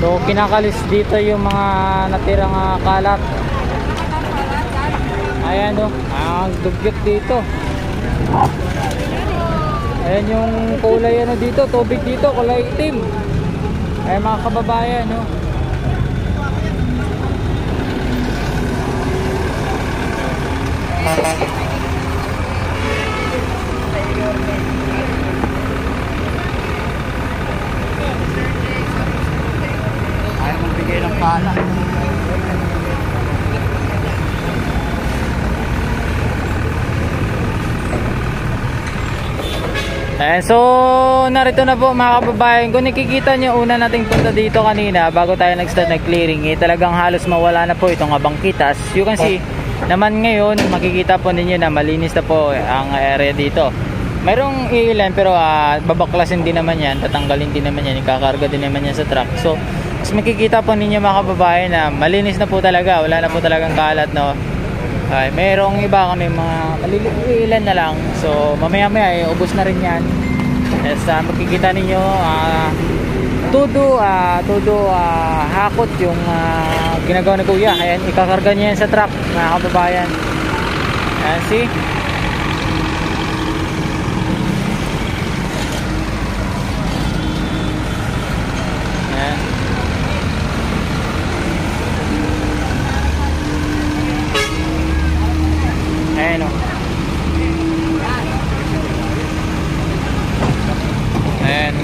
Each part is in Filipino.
So kinakalis dito yung mga natirang kalat. Ayan o, ang dugyot dito. Ayan yung kulay ano dito, tubig dito, kulay itim. Ayan mga kababayan o. Ayaw magbigay ng pala. So narito na po mga kababayan. Kung nakikita nyo, una nating punta dito kanina bago tayo nag-start nag-clearing, talagang halos mawala na po itong abangkitas. You can see naman ngayon, makikita po ninyo na malinis na po ang area dito. Mayroong ilan pero babaklasin din naman yan, tatanggalin din naman yan, ikakarga din naman yan sa truck. So mas makikita po ninyo mga kababayan na malinis na po talaga, wala na po talagang kalat, no? Mayroong iba kami mga ilan na lang. So mamaya maya ubos na rin yan. Makikita ninyo todo hakot yung ginagawa ni kuya. Ayan, ikakarga niya yan sa truck mga kababayan. Ayan, see? Ayan. Ayan o. Ayan.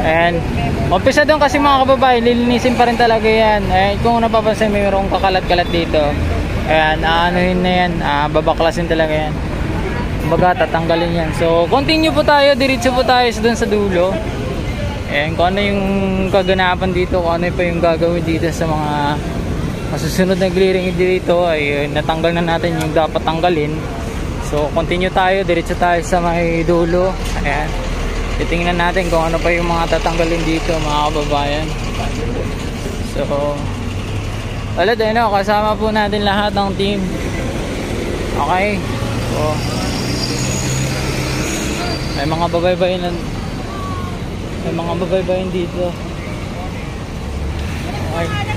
And umpisa doon kasi mga kababae, lilinisin pa rin talaga yan. Kung napapansin, mayroong kakalat-kalat dito. Ayan, aanuhin na yan, babaklasin talaga yan. Kumbaga, tatanggalin yan. So, continue po tayo, diretso po tayo doon sa dulo. Ayan, kung ano yung kaganapan dito, kung ano pa yung gagawin dito sa mga masusunod na clearing dito, ay natanggal na natin yung dapat tanggalin. So, continue tayo, diretso tayo sa may dulo. Ayan. Titingnan natin kung ano pa yung mga tatanggalin dito mga kababayan. So wala din o, kasama po natin lahat ng team. Okay. So may mga babaybayin dito. Okay.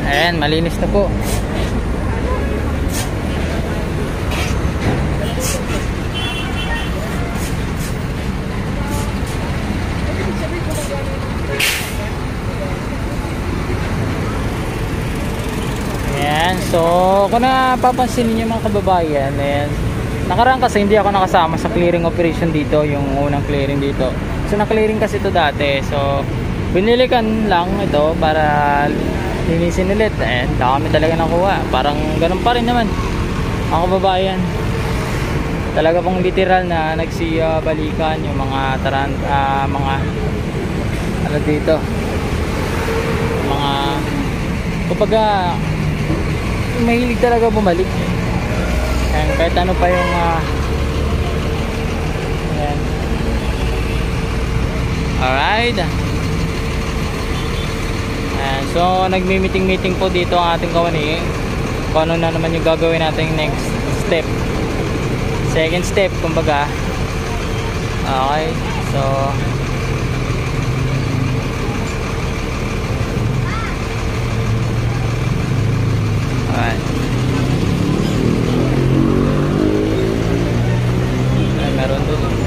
Ayan, malinis na po. Ayan, so kung napapansin niyo mga kababayan, ayan, nakaraan kasi hindi ako nakasama sa clearing operation dito, yung unang clearing dito. So na-clearing kasi ito dati. So binilikan lang ito para linisin ulit. And kami talaga nakuha. Parang ganun pa rin naman mga kababayan. Talaga pong literal na nagsibalikan yung mga mga ano dito, mga kumbaga mahilig talaga bumalik. Ayan, kahit ano pa yung ayan. Alright. Ayan, so nagmi-meeting po dito ang ating kawani kung ano na naman yung gagawin natin next step, second step kumbaga. Okay, so alright. Ay, meron doon.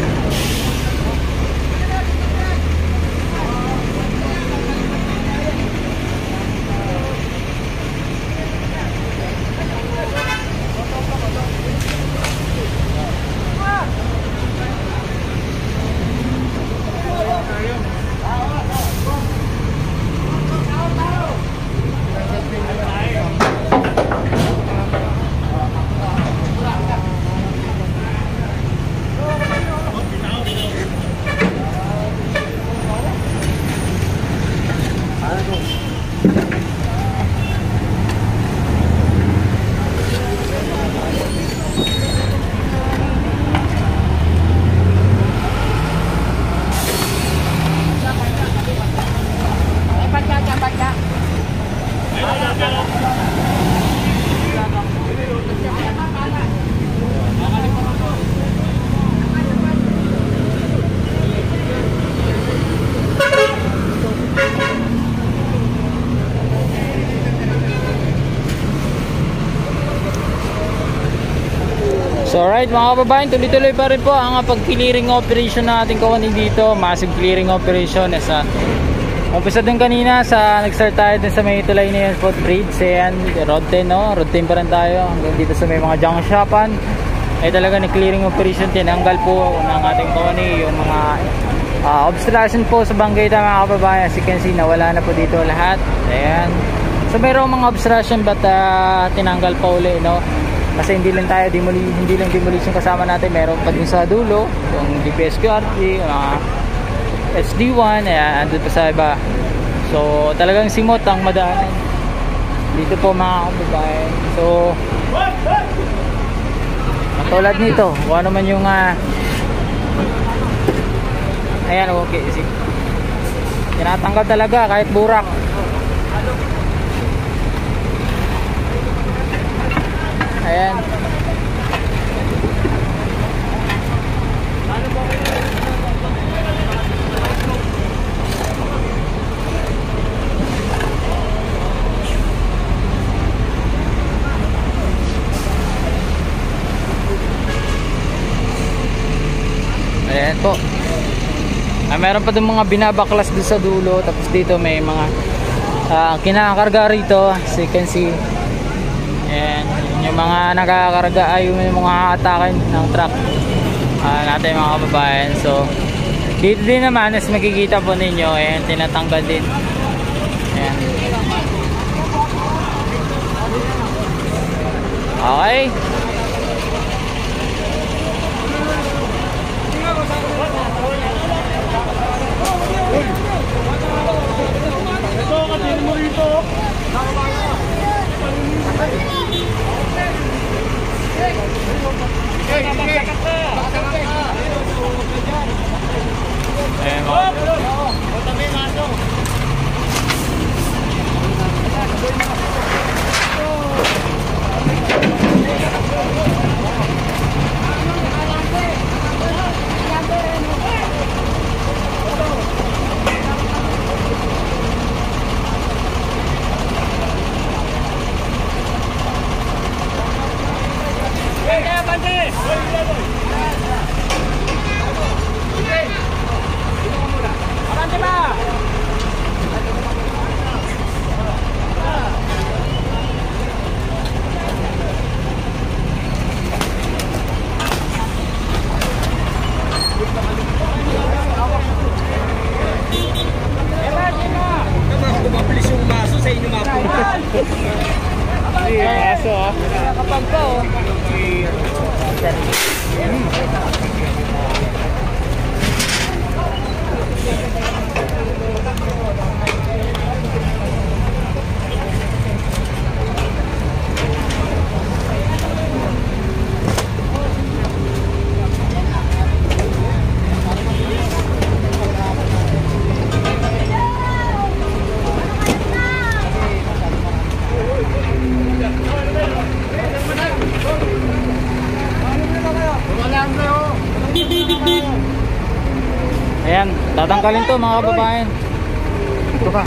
So alright mga kababayan, tuloy-tuloy pa rin po ang pag-clearing operation na ating kawani dito. Massive clearing operation. Umpisa din kanina sa nag-start tayo din sa may tulay na yan, footbridge. Ayan, road 10, no? Road 10 pa rin tayo. Hanggang dito sa may mga junk shopan. Ay talaga ni clearing operation, tinanggal po ng ating kawani yung mga obstruction po sa Banggayta mga kababayan. As you can see, nawala na po dito lahat. Ayan. So mayroong mga obstruction but tinanggal pa uli, no? Kasi hindi lang demolition kasama natin, meron pa din sa dulo yung DPS QRT, SD1, andun pa sa iba. So talagang simot ang madaanan dito po mga kababayan. So katulad nito, kung ano man yung ayan, okay, tinatanggal talaga kahit burak. Ayan. Ayan po. Meron pa dun mga binabaklas doon sa dulo. Tapos dito may mga kinakarga rito. As you can see. Ayan. Yung mga nakakarga ay yung mga atakin ng truck natin mga kababayan. So dito din naman as makikita po ninyo, ayan, tinatanggal din. Ayan. Okay. Aso ah. Kapag pa oh. Ayan, tatanggalin to mga kababayan. Ito pa.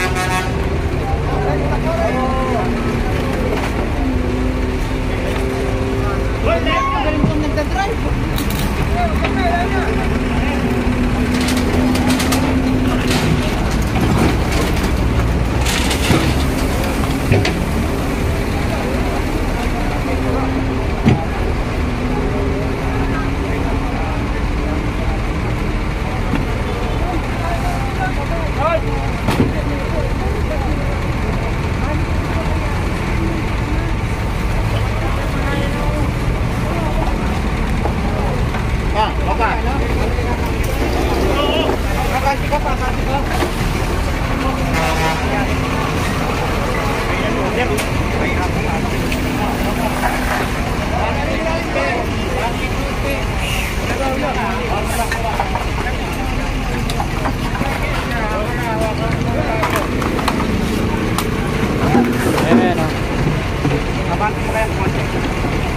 Ayan o. Abang mo kaya konti.